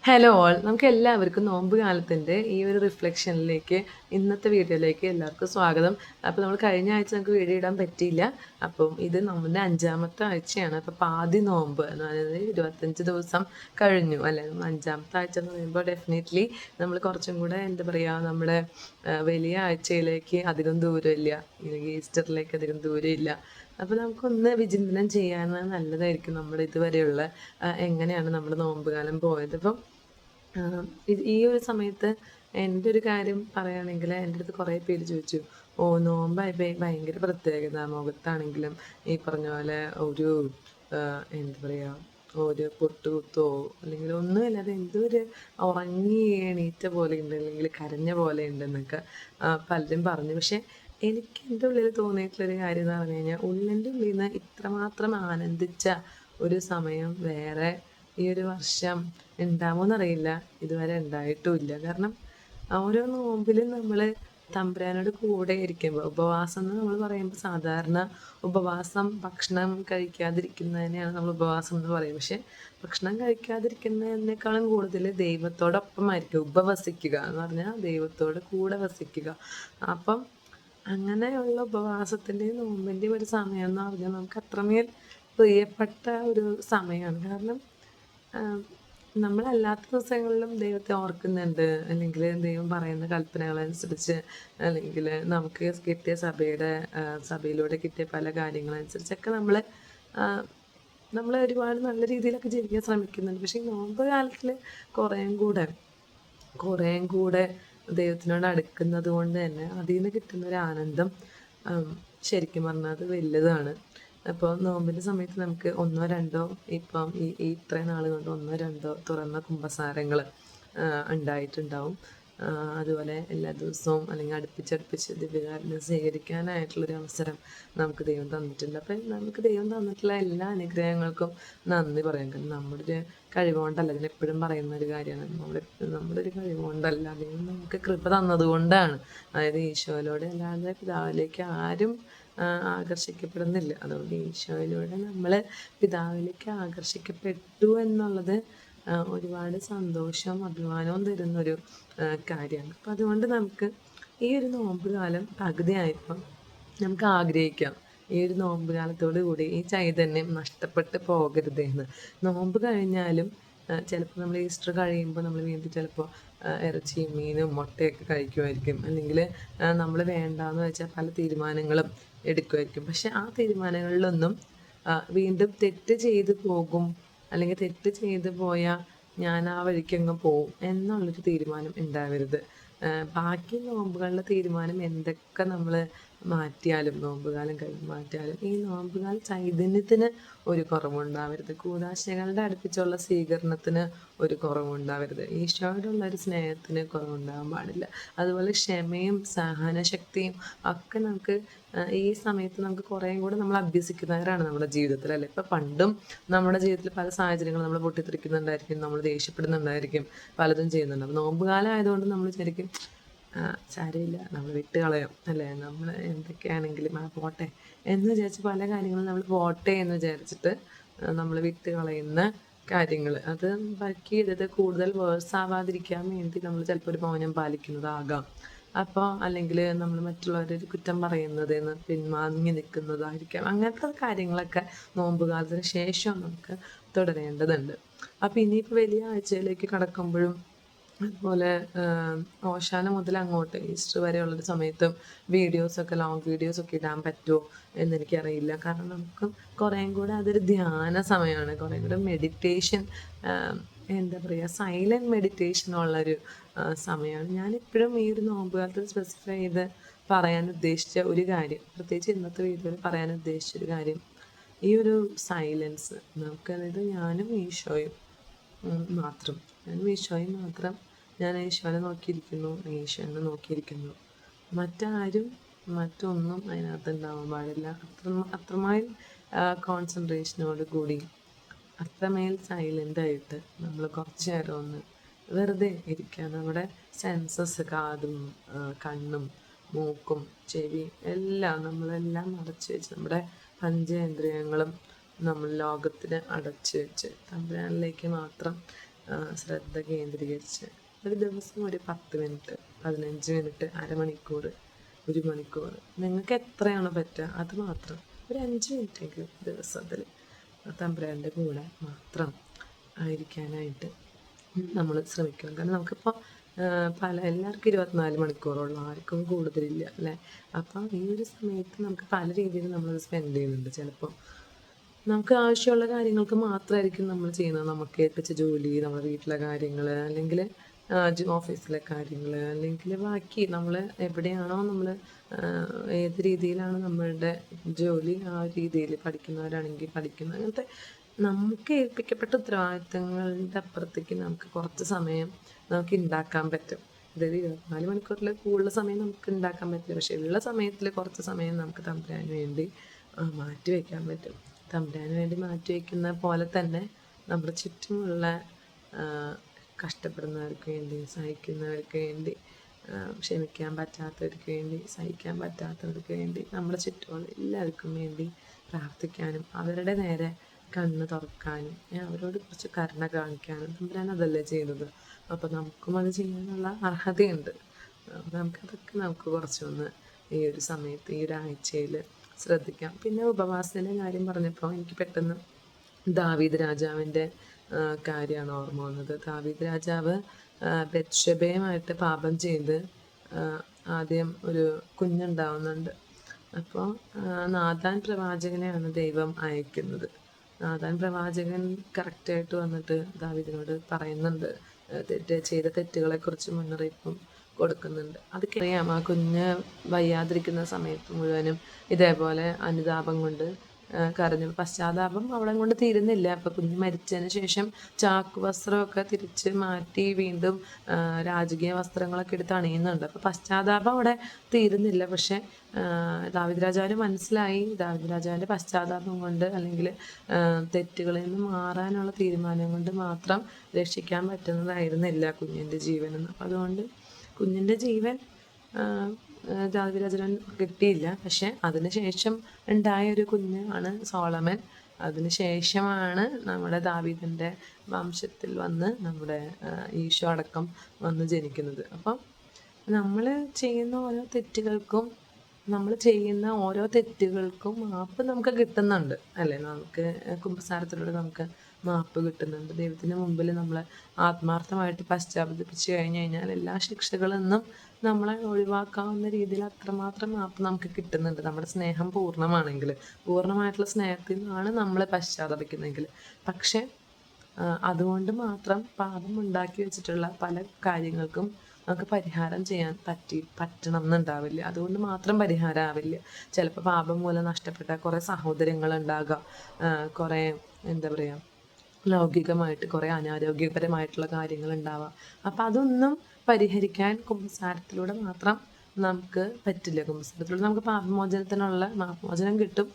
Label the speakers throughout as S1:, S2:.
S1: Hello all നമുക്ക് എല്ലാവർക്കും നോമ്പ് കാലത്തിൻ്റെ ഈ ഒരു റിഫ്ലക്ഷനിലേക്ക് ഇന്നത്തെ വീഡിയോയിലേക്ക് എല്ലാവർക്കും സ്വാഗതം. അപ്പോൾ നമ്മൾ കഴിഞ്ഞ ആഴ്ച നമുക്ക് വീഡിയോ ഇടാൻ പറ്റിയില്ല. അപ്പം ഇത് നമ്മുടെ 5ാമത്തെ ആഴ്ചയാണ്. അപ്പോൾ പാതി നോമ്പ് എന്ന് പറയുന്നത് 25 ദിവസം കഴിഞ്ഞു അല്ലേ. 5ാമത്തെ ആഴ്ച എന്ന് പറയുമ്പോൾ ഡെഫിനറ്റ്ലി നമ്മൾ കുറച്ചും കൂടെ എന്താ പറയുക, നമ്മുടെ വലിയ ആഴ്ചയിലേക്ക് അധികം ദൂരമില്ല, അല്ലെങ്കിൽ ഈസ്റ്ററിലേക്ക് അധികം ദൂരമില്ല. അപ്പോൾ നമുക്കൊന്ന് വിചിന്തനം ചെയ്യാൻ നല്ലതായിരിക്കും നമ്മുടെ ഇതുവരെയുള്ള എങ്ങനെയാണ് നമ്മുടെ നോമ്പ് കാലം പോയത്. അപ്പം ഈ ഒരു സമയത്ത് എൻ്റെ ഒരു കാര്യം പറയുകയാണെങ്കിൽ എൻ്റെ അടുത്ത് കുറേ പേര് ചോദിച്ചു, ഓ നോമ്പായപ്പോൾ ഭയങ്കര പ്രത്യേകത, മുഖത്താണെങ്കിലും ഈ പറഞ്ഞ പോലെ ഒരു എന്താ പറയുക, ഒരു പൊട്ടുകുത്തോ അല്ലെങ്കിൽ ഒന്നുമില്ലാതെ എന്തോ ഒരു ഉറങ്ങി എണീറ്റ പോലെ ഉണ്ട്, അല്ലെങ്കിൽ കരഞ്ഞ പോലെ ഉണ്ടെന്നൊക്കെ പലരും പറഞ്ഞു. പക്ഷേ എനിക്ക് എൻ്റെ ഉള്ളിൽ തോന്നിയിട്ടുള്ളൊരു കാര്യം എന്ന് പറഞ്ഞു കഴിഞ്ഞാൽ, ഉള്ളിൻ്റെ ഉള്ളിൽ നിന്ന് ഇത്രമാത്രം ആനന്ദിച്ച ഒരു സമയം വേറെ ഈ ഒരു വർഷം ഉണ്ടാവുമെന്നറിയില്ല, ഇതുവരെ ഉണ്ടായിട്ടുമില്ല. കാരണം ഓരോ നോമ്പിലും നമ്മൾ തമ്പുരാനോട് കൂടെ ഇരിക്കുമ്പോൾ, ഉപവാസം എന്ന് നമ്മൾ പറയുമ്പോൾ സാധാരണ ഉപവാസം ഭക്ഷണം കഴിക്കാതിരിക്കുന്നതിനെയാണ് നമ്മൾ ഉപവാസം എന്ന് പറയും. പക്ഷെ ഭക്ഷണം കഴിക്കാതിരിക്കുന്നതിനേക്കാളും കൂടുതൽ ദൈവത്തോടൊപ്പമായിരിക്കും ഉപവസിക്കുക എന്ന് പറഞ്ഞാൽ ദൈവത്തോട് കൂടെ വസിക്കുക. അപ്പം അങ്ങനെയുള്ള ഉപവാസത്തിൻ്റെയും നോമ്പിൻ്റെയും ഒരു സമയം എന്ന് പറഞ്ഞാൽ നമുക്ക് അത്രമേൽ പ്രിയപ്പെട്ട ഒരു സമയമാണ്. കാരണം നമ്മളല്ലാത്ത ദിവസങ്ങളിലും ദൈവത്തെ ഓർക്കുന്നുണ്ട്, അല്ലെങ്കിൽ ദൈവം പറയുന്ന കൽപ്പനകളനുസരിച്ച്, അല്ലെങ്കിൽ നമുക്ക് കിട്ടിയ സഭയിലൂടെ കിട്ടിയ പല കാര്യങ്ങളനുസരിച്ചൊക്കെ നമ്മൾ ഒരുപാട് നല്ല രീതിയിലൊക്കെ ജീവിക്കാൻ ശ്രമിക്കുന്നുണ്ട്. പക്ഷേ ഈ നോമ്പ് കാലത്തിൽ കുറേയും കൂടെ ദൈവത്തിനോട് അടുക്കുന്നത് കൊണ്ട് തന്നെ അതിൽ നിന്ന് കിട്ടുന്ന ഒരു ആനന്ദം ശരിക്കും പറഞ്ഞാൽ അത് വലുതാണ്. അപ്പോൾ നോമ്പിൻ്റെ സമയത്ത് നമുക്ക് ഒന്നോ രണ്ടോ, ഇപ്പം ഈ ഇത്രയും നാൾ കൊണ്ട് ഒന്നോ രണ്ടോ തുറന്ന കുമ്പസാരങ്ങൾ ഉണ്ടായിട്ടുണ്ടാവും. അതുപോലെ എല്ലാ ദിവസവും അല്ലെങ്കിൽ അടുപ്പിച്ചടുപ്പിച്ച് ദിവ്യകാരുണ്യം സ്വീകരിക്കാനായിട്ടുള്ളൊരു അവസരം നമുക്ക് ദൈവം തന്നിട്ടുണ്ട്. അപ്പം നമുക്ക് ദൈവം തന്നിട്ടുള്ള എല്ലാ അനുഗ്രഹങ്ങൾക്കും നന്ദി പറയാം. കാരണം നമ്മുടെ ഒരു കഴിവുകൊണ്ടല്ല, ഇതിന് എപ്പോഴും പറയുന്ന ഒരു കാര്യമാണ്, നമ്മുടെ ഒരു കഴിവുകൊണ്ടല്ല, ദൈവം നമുക്ക് കൃപ തന്നതുകൊണ്ടാണ്. അതായത് ഈശോയിലൂടെ അല്ലാതെ പിതാവിലേക്ക് ആരും ആകർഷിക്കപ്പെടുന്നില്ല. അതുകൊണ്ട് ഈശോയിലൂടെ നമ്മൾ പിതാവിലേക്ക് ആകർഷിക്കപ്പെട്ടു എന്നുള്ളത് ഒരുപാട് സന്തോഷവും അഭിമാനവും തരുന്നൊരു കാര്യമാണ്. അപ്പം അതുകൊണ്ട് നമുക്ക് ഈ ഒരു നോമ്പ് കാലം പകുതിയായപ്പം നമുക്ക് ആഗ്രഹിക്കാം, ഈ ഒരു നോമ്പ് കാലത്തോടു കൂടി ഈ ചൈതന്യം നഷ്ടപ്പെട്ട് പോകരുതെന്ന്. നോമ്പ് കഴിഞ്ഞാലും ചിലപ്പോൾ നമ്മൾ ഈസ്റ്റർ കഴിയുമ്പോൾ നമ്മൾ വീണ്ടും ചിലപ്പോൾ ഇറച്ചിയും മീനും മുട്ടയൊക്കെ കഴിക്കുമായിരിക്കും, അല്ലെങ്കിൽ നമ്മൾ വേണ്ടാന്ന് വെച്ചാൽ പല തീരുമാനങ്ങളും എടുക്കുമായിരിക്കും. പക്ഷെ ആ തീരുമാനങ്ങളിലൊന്നും വീണ്ടും തെറ്റ് ചെയ്ത് പോകും, അല്ലെങ്കിൽ തെറ്റ് ചെയ്ത് പോയാൽ ഞാൻ ആ വഴിക്കങ്ങ് പോവും എന്നുള്ളൊരു തീരുമാനം ഉണ്ടാവരുത്. ബാക്കി നോമ്പുകളിലെ തീരുമാനം എന്തൊക്കെ നമ്മൾ മാറ്റിയാലും, നോമ്പുകാലം കഴിഞ്ഞ് മാറ്റിയാലും, ഈ നോമ്പുകാല ചൈതന്യത്തിന് ഒരു കുറവുണ്ടാവരുത്. കൂദാശകളുടെ അടുപ്പിച്ചുള്ള സ്വീകരണത്തിന് ഒരു കുറവുണ്ടാവരുത്. ഈശോയോടുള്ള ഒരു സ്നേഹത്തിന് കുറവുണ്ടാകാൻ പാടില്ല. അതുപോലെ ക്ഷമയും സഹനശക്തിയും ഒക്കെ നമുക്ക് ഈ സമയത്ത് നമുക്ക് കുറേയും കൂടെ നമ്മൾ അഭ്യസിക്കുന്നവരാണ് നമ്മുടെ ജീവിതത്തിൽ, അല്ലേ. ഇപ്പം പണ്ടും നമ്മുടെ ജീവിതത്തിൽ പല സാഹചര്യങ്ങളും നമ്മൾ പൊട്ടിത്തെറിക്കുന്നുണ്ടായിരിക്കും, നമ്മൾ ദേഷ്യപ്പെടുന്നുണ്ടായിരിക്കും, പലതും ചെയ്യുന്നുണ്ട്. അപ്പോൾ നോമ്പുകാലം ആയതുകൊണ്ട് നമ്മൾ ശരിക്കും സാരമില്ല, നമ്മൾ വിട്ട് കളയാം, അല്ലേ. നമ്മൾ എന്തൊക്കെയാണെങ്കിലും പോട്ടെ എന്ന് വിചാരിച്ച് പല കാര്യങ്ങളും നമ്മൾ പോട്ടെ എന്ന് വിചാരിച്ചിട്ട് നമ്മൾ വിട്ട് കളയുന്ന കാര്യങ്ങൾ, അത് ബാക്കി ചെയ്തത് കൂടുതൽ വേഴ്സ് ആവാതിരിക്കാൻ വേണ്ടി നമ്മൾ ചിലപ്പോൾ ഒരു മൗനം പാലിക്കുന്നതാകാം. അപ്പോൾ അല്ലെങ്കിൽ നമ്മൾ മറ്റുള്ളവരൊരു കുറ്റം പറയുന്നതിൽ നിന്ന് പിൻവാങ്ങി നിൽക്കുന്നതായിരിക്കാം. അങ്ങനത്തെ കാര്യങ്ങളൊക്കെ നോമ്പ് കാലത്തിന് ശേഷം നമുക്ക് തുടരേണ്ടതുണ്ട്. അപ്പോൾ ഇനിയിപ്പോൾ വലിയ ആഴ്ചയിലേക്ക് കടക്കുമ്പോഴും അതുപോലെ ഓശാന മുതൽ അങ്ങോട്ട് ഈസ്റ്റർ വരെയുള്ളൊരു സമയത്തും വീഡിയോസൊക്കെ, ലോങ് വീഡിയോസൊക്കെ ഇടാൻ പറ്റുമോ എന്നെനിക്കറിയില്ല. കാരണം നമുക്ക് കുറേയും കൂടെ അതൊരു ധ്യാന സമയമാണ്, കുറേയും കൂടെ മെഡിറ്റേഷൻ, എന്താ പറയുക, സൈലൻറ്റ് മെഡിറ്റേഷനുള്ളൊരു സമയമാണ്. ഞാനിപ്പോഴും ഈ ഒരു നോമ്പ് കാലത്ത് സ്പെസിഫൈ ചെയ്ത് പറയാൻ ഉദ്ദേശിച്ച ഒരു കാര്യം, പ്രത്യേകിച്ച് ഇന്നത്തെ വീഡിയോയിൽ പറയാൻ ഉദ്ദേശിച്ചൊരു കാര്യം, ഈ ഒരു സൈലൻസ് നമുക്കതായത് ഞാനും ഈശോയും മാത്രം, ഞാൻ ഈശോനെ നോക്കിയിരിക്കുന്നു, ഈശോനെ നോക്കിയിരിക്കുന്നു, മറ്റാരും മറ്റൊന്നും അതിനകത്ത് ഉണ്ടാവാൻ പാടില്ല. അത്രമേൽ കോൺസെൻട്രേഷനോട് കൂടി, അത്രമേൽ സൈലൻ്റായിട്ട് നമ്മൾ കുറച്ച് നേരം ഒന്ന് വെറുതെ ഇരിക്കുക. നമ്മുടെ സെൻസസ്, കാതും കണ്ണും മൂക്കും ചെവി എല്ലാം നമ്മളെല്ലാം അടച്ചു വെച്ച്, നമ്മുടെ പഞ്ചേന്ദ്രിയങ്ങളും നമ്മൾ ലോകത്തിന് അടച്ചു വെച്ച് തമ്പുരാനിലേക്ക് മാത്രം ശ്രദ്ധ കേന്ദ്രീകരിച്ച് ഒരു ദിവസം ഒരു 10 മിനിറ്റ്, 15 മിനിറ്റ്, അരമണിക്കൂർ, 1 മണിക്കൂർ, നിങ്ങൾക്ക് എത്രയാണോ പറ്റുക അത് മാത്രം ഒരു 5 മിനിറ്റെങ്കിലും ദിവസത്തിൽ തമ്പുരാൻ്റെ കൂടെ മാത്രം ആയിരിക്കാനായിട്ട് നമ്മൾ ശ്രമിക്കണം. കാരണം നമുക്കിപ്പോൾ എല്ലാവർക്കും 24 മണിക്കൂറുള്ള, ആർക്കും കൂടുതലില്ല അല്ലേ? അപ്പം ഈ ഒരു സമയത്ത് നമുക്ക് പല രീതിയിൽ നമ്മളത് സ്പെൻഡ് ചെയ്യുന്നുണ്ട്. ചിലപ്പോൾ നമുക്ക് ആവശ്യമുള്ള കാര്യങ്ങൾക്ക് മാത്രമായിരിക്കും നമ്മൾ ചെയ്യുന്നത്. നമുക്ക് ഏൽപ്പിച്ച ജോലി, നമ്മുടെ വീട്ടിലെ കാര്യങ്ങൾ, അല്ലെങ്കിൽ ഓഫീസിലെ കാര്യങ്ങൾ, അല്ലെങ്കിൽ ബാക്കി നമ്മൾ എവിടെയാണോ നമ്മൾ ഏത് രീതിയിലാണ് നമ്മളുടെ ജോലി, ആ രീതിയിൽ പഠിക്കുന്നവരാണെങ്കിൽ പഠിക്കുന്ന, അങ്ങനത്തെ നമുക്ക് ഏൽപ്പിക്കപ്പെട്ട ഉത്തരവാദിത്തങ്ങളുടെ അപ്പുറത്തേക്ക് നമുക്ക് കുറച്ച് സമയം നമുക്ക് ഉണ്ടാക്കാൻ പറ്റും. അതായത് 24 മണിക്കൂറിൽ കൂടുതൽ സമയം നമുക്ക് ഉണ്ടാക്കാൻ പറ്റില്ല, പക്ഷേ ഉള്ള സമയത്തിൽ കുറച്ച് സമയം നമുക്ക് തമ്പുരാന് വേണ്ടി മാറ്റി വയ്ക്കാൻ പറ്റും. തമ്പുരാന് വേണ്ടി മാറ്റി വയ്ക്കുന്ന പോലെ തന്നെ നമ്മുടെ ചുറ്റുമുള്ള കഷ്ടപ്പെടുന്നവർക്ക് വേണ്ടി, സഹിക്കുന്നവർക്ക് വേണ്ടി, ക്ഷമിക്കാൻ പറ്റാത്തവർക്ക് വേണ്ടി, സഹിക്കാൻ പറ്റാത്തവർക്ക് വേണ്ടി, നമ്മുടെ ചുറ്റുമുള്ള എല്ലാവർക്കും വേണ്ടി പ്രാർത്ഥിക്കാനും അവരുടെ നേരെ കണ്ണ് തുറക്കാനും അവരോട് കുറച്ച് കരുണ കാണിക്കാനും തമ്പുരാൻ അതല്ലേ ചെയ്തത്. അപ്പോൾ നമുക്കും അത് ചെയ്യാനുള്ള അർഹതയുണ്ട്. നമുക്ക് കുറച്ചൊന്ന് ഈ ഒരു സമയത്ത്, ഈ ഒരാഴ്ചയിൽ ശ്രദ്ധിക്കാം. പിന്നെ ഉപവാസത്തിൻ്റെ കാര്യം പറഞ്ഞപ്പോൾ എനിക്ക് പെട്ടെന്ന് ദാവീദ് രാജാവിൻ്റെ കാര്യമാണ് ഓർമ്മ വന്നത്. ദാവീദ് രാജാവ് ബത്ശബയുമായിട്ട് പാപം ചെയ്ത് ആദ്യം ഒരു കുഞ്ഞുണ്ടാവുന്നുണ്ട്. അപ്പോൾ നാഥാൻ പ്രവാചകനെയാണ് ദൈവം അയക്കുന്നത്. നാഥാൻ പ്രവാചകൻ കറക്റ്റായിട്ട് വന്നിട്ട് ദാവീദിനോട് പറയുന്നുണ്ട്, ചെയ്ത തെറ്റുകളെക്കുറിച്ച് മുന്നറിയിപ്പും കൊടുക്കുന്നുണ്ട്. അതൊക്കെയറിയാം. ആ കുഞ്ഞ് വയ്യാതിരിക്കുന്ന സമയത്ത് മുഴുവനും ഇതേപോലെ അനുതാപം കൊണ്ട് കരഞ്ഞു. പശ്ചാത്താപം അവിടെ കൊണ്ട് തീരുന്നില്ല. അപ്പോൾ കുഞ്ഞ് മരിച്ചതിന് ശേഷം ചാക്ക് വസ്ത്രമൊക്കെ തിരിച്ച് മാറ്റി വീണ്ടും രാജകീയ വസ്ത്രങ്ങളൊക്കെ എടുത്ത് അണിയുന്നുണ്ട്. അപ്പോൾ പശ്ചാത്താപം അവിടെ തീരുന്നില്ല. പക്ഷേ ദാവീദ് രാജാവിന് മനസ്സിലായി, ദാവീദ് രാജാവിൻ്റെ പശ്ചാത്താപം കൊണ്ട്, അല്ലെങ്കിൽ തെറ്റുകളിൽ നിന്ന് മാറാനുള്ള തീരുമാനം കൊണ്ട് മാത്രം രക്ഷിക്കാൻ പറ്റുന്നതായിരുന്നില്ല കുഞ്ഞിൻ്റെ ജീവനെന്ന്. അപ്പോൾ അതുകൊണ്ട് കുഞ്ഞിൻ്റെ ജീവൻ ദാവീദ് രാജാവിന് കിട്ടിയില്ല. പക്ഷെ അതിന് ശേഷം ഉണ്ടായ ഒരു കുഞ്ഞ് ആണ് സോളമൻ. അതിന് ശേഷമാണ് നമ്മുടെ ദാവീദിൻ്റെ വംശത്തിൽ വന്ന് നമ്മുടെ ഈശോ അടക്കം വന്ന് ജനിക്കുന്നത്. അപ്പം നമ്മൾ ചെയ്യുന്ന ഓരോ തെറ്റുകൾക്കും മാപ്പ് നമുക്ക് കിട്ടുന്നുണ്ട് അല്ലേ? നമുക്ക് കുമ്പസാരത്തിലൂടെ നമുക്ക് മാപ്പ് കിട്ടുന്നുണ്ട്. ദൈവത്തിന് മുമ്പിൽ നമ്മൾ ആത്മാർത്ഥമായിട്ട് പശ്ചാത്തപിച്ച് കഴിഞ്ഞാൽ എല്ലാ ശിക്ഷകളിൽ നിന്നും നമ്മളെ ഒഴിവാക്കാവുന്ന രീതിയിൽ അത്രമാത്രം മാപ്പ് നമുക്ക് കിട്ടുന്നുണ്ട്. നമ്മുടെ സ്നേഹം പൂർണ്ണമായിട്ടുള്ള സ്നേഹത്തിൽ നിന്നാണ് നമ്മൾ പശ്ചാത്തപിക്കുന്നതെങ്കിൽ. പക്ഷേ അതുകൊണ്ട് മാത്രം പാപം ഉണ്ടാക്കി വെച്ചിട്ടുള്ള പല കാര്യങ്ങൾക്കും നമുക്ക് പരിഹാരം ചെയ്യാൻ പറ്റണം എന്നുണ്ടാവില്ല. അതുകൊണ്ട് മാത്രം പരിഹാരം ആവില്ല. ചിലപ്പോൾ പാപം മൂലം നഷ്ടപ്പെട്ട കുറേ സഹോദരങ്ങളുണ്ടാകാം, കുറേ എന്താ പറയുക, ലൗകികമായിട്ട് കുറേ അനാരോഗ്യപരമായിട്ടുള്ള കാര്യങ്ങൾ ഉണ്ടാവാം. അപ്പം അതൊന്നും പരിഹരിക്കാൻ കുമ്പസാരത്തിലൂടെ മാത്രം നമുക്ക് പറ്റില്ല. കുമ്പസാരത്തിലൂടെ നമുക്ക് മാപമോചനം കിട്ടും,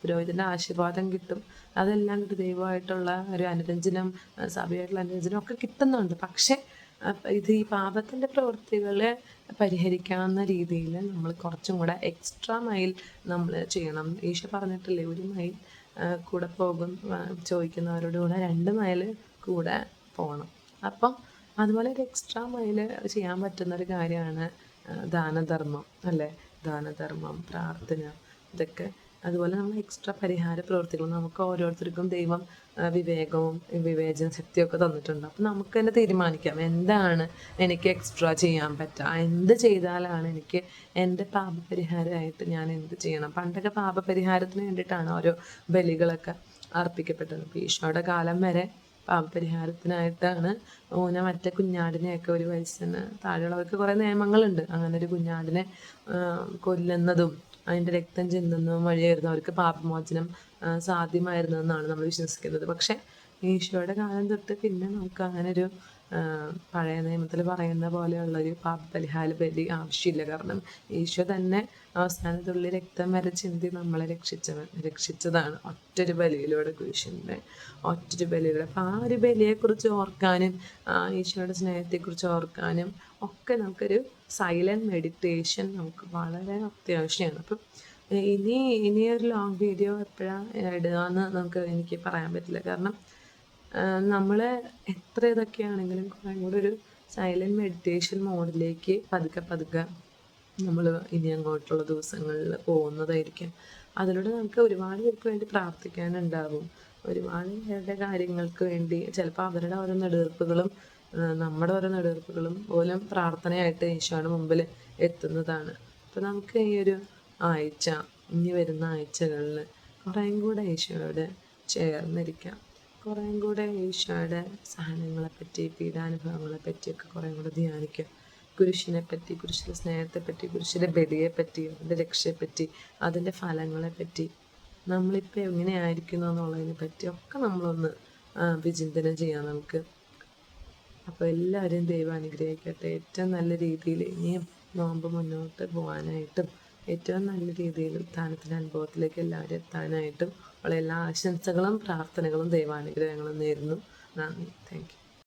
S1: പുരോഹിതൻ്റെ ആശീർവാദം കിട്ടും, അതെല്ലാം കിട്ടും. ദൈവമായിട്ടുള്ള ഒരു അനുരഞ്ജനം, സഭയായിട്ടുള്ള അനുരഞ്ജനം ഒക്കെ കിട്ടുന്നുണ്ട്. പക്ഷേ ഈ പാപത്തിൻ്റെ പ്രവൃത്തികളെ പരിഹരിക്കാവുന്ന രീതിയിൽ നമ്മൾ കുറച്ചും കൂടെ എക്സ്ട്രാ മൈൽ നമ്മൾ ചെയ്യണം. ഈശോ പറഞ്ഞിട്ടില്ലേ, 1 മൈൽ കൂടെ ചോദിക്കുന്നവരോട് കൂടെ 2 മൈൽ കൂടെ പോകണം. അപ്പം അതുപോലെ ഒരു എക്സ്ട്രാ മൈൽ ചെയ്യാൻ പറ്റുന്നൊരു കാര്യമാണ് ദാനധർമ്മം അല്ലേ? ദാനധർമ്മം, പ്രാർത്ഥന, ഇതൊക്കെ. അതുപോലെ നമ്മൾ എക്സ്ട്രാ പരിഹാര പ്രവൃത്തികൾ, നമുക്ക് ഓരോരുത്തർക്കും ദൈവം വിവേകവും വിവേചന ശക്തിയൊക്കെ തന്നിട്ടുണ്ട്. അപ്പം നമുക്ക് തന്നെ തീരുമാനിക്കാം എന്താണ് എനിക്ക് എക്സ്ട്രാ ചെയ്യാൻ പറ്റുക, എന്ത് ചെയ്താലാണ് എനിക്ക് എൻ്റെ പാപപരിഹാരമായിട്ട് ഞാൻ എന്ത് ചെയ്യണം. പണ്ടൊക്കെ പാപപരിഹാരത്തിന് വേണ്ടിയിട്ടാണ് ഓരോ ബലികളൊക്കെ അർപ്പിക്കപ്പെട്ടത്. ഇപ്പോൾ ഈശോയുടെ കാലം വരെ പാപപരിഹാരത്തിനായിട്ടാണ് മറ്റേ കുഞ്ഞാടിനെയൊക്കെ, 1 വയസ്സിന് താഴെയുള്ളവർക്ക് കുറേ നിയമങ്ങളുണ്ട്. അങ്ങനെ ഒരു കുഞ്ഞാടിനെ കൊല്ലുന്നതും അതിൻ്റെ രക്തം ചിന്തുന്നതും വഴിയായിരുന്നു അവർക്ക് പാപമോചനം സാധ്യമായിരുന്നെന്നാണ് നമ്മൾ വിശ്വസിക്കുന്നത്. പക്ഷേ ഈശോയുടെ കാലം തൊട്ട് പിന്നെ നമുക്ക് അങ്ങനെ ഒരു പഴയ നിയമത്തിൽ പറയുന്ന പോലെയുള്ളൊരു പാപപരിഹാര ബലി ആവശ്യമില്ല. കാരണം ഈശോ തന്നെ അവസാനത്തുള്ളി രക്തം വരെ ചിന്തി നമ്മളെ രക്ഷിച്ചതാണ് ഒറ്റൊരു ബലിയിലൂടെ, കുരിശിൻ്റെ ഒറ്റൊരു ബലിയിലൂടെ. അപ്പം ആ ഒരു ബലിയെക്കുറിച്ച് ഓർക്കാനും ഈശോയുടെ സ്നേഹത്തെക്കുറിച്ച് ഓർക്കാനും ഒക്കെ നമുക്കൊരു സൈലൻറ്റ് മെഡിറ്റേഷൻ നമുക്ക് വളരെ അത്യാവശ്യമാണ്. അപ്പം ഇനിയൊരു ലോങ് വീഡിയോ എപ്പോഴാണ് ഇടുകയെന്ന് എനിക്ക് പറയാൻ പറ്റില്ല. കാരണം നമ്മൾ എത്ര ഇതൊക്കെയാണെങ്കിലും കുറേ കൂടെ ഒരു സൈലൻറ്റ് മെഡിറ്റേഷൻ മോഡിലേക്ക് പതുക്കെ പതുക്കെ നമ്മൾ ഇനി അങ്ങോട്ടുള്ള ദിവസങ്ങളിൽ പോകുന്നതായിരിക്കും. അതിലൂടെ നമുക്ക് ഒരുപാട് പേർക്ക് വേണ്ടി പ്രാർത്ഥിക്കാനുണ്ടാവും. ഒരുപാട് പേരുടെ കാര്യങ്ങൾക്ക് വേണ്ടി ചിലപ്പോൾ അവരുടെ ഓരോ നെടുവീർപ്പുകളും നമ്മുടെ ഓരോ നെടുവീർപ്പുകളും പോലും പ്രാർത്ഥനയായിട്ട് ഈശോയുടെ മുമ്പിൽ എത്തുന്നതാണ്. അപ്പോൾ നമുക്ക് ഈ ഒരു ആഴ്ച, ഇനി വരുന്ന ആഴ്ചകളിൽ കുറേയും കൂടെ ഈശോയോട് ചേർന്നിരിക്കാം. കുറേയും കൂടെ ഈശോയുടെ സഹനങ്ങളെപ്പറ്റി, പീഡാനുഭവങ്ങളെ പറ്റിയൊക്കെ കുറേയും കൂടെ ധ്യാനിക്കാം. കുരിശിനെപ്പറ്റി, കുരിശിലെ സ്നേഹത്തെപ്പറ്റി, കുരിശിലെ ബലിയെപ്പറ്റി, അതിൻ്റെ രക്ഷയെപ്പറ്റി, അതിൻ്റെ ഫലങ്ങളെപ്പറ്റി, നമ്മളിപ്പോൾ എങ്ങനെയായിരിക്കുന്നു എന്നുള്ളതിനെ പറ്റിയൊക്കെ നമ്മളൊന്ന് വിചിന്തനം ചെയ്യാം നമുക്ക്. അപ്പോൾ എല്ലാവരെയും ദൈവം അനുഗ്രഹിക്കട്ടെ. ഏറ്റവും നല്ല രീതിയിൽ ഇനിയും നോമ്പ് മുന്നോട്ട് പോകാനായിട്ടും ഏറ്റവും നല്ല രീതിയിൽ ധ്യാനത്തിൻ്റെ അനുഭവത്തിലേക്ക് എല്ലാവരും എത്താനായിട്ടും ഉള്ള എല്ലാ ആശംസകളും പ്രാർത്ഥനകളും ദൈവാനുഗ്രഹങ്ങളും നേരുന്നു. നന്ദി. Thank you.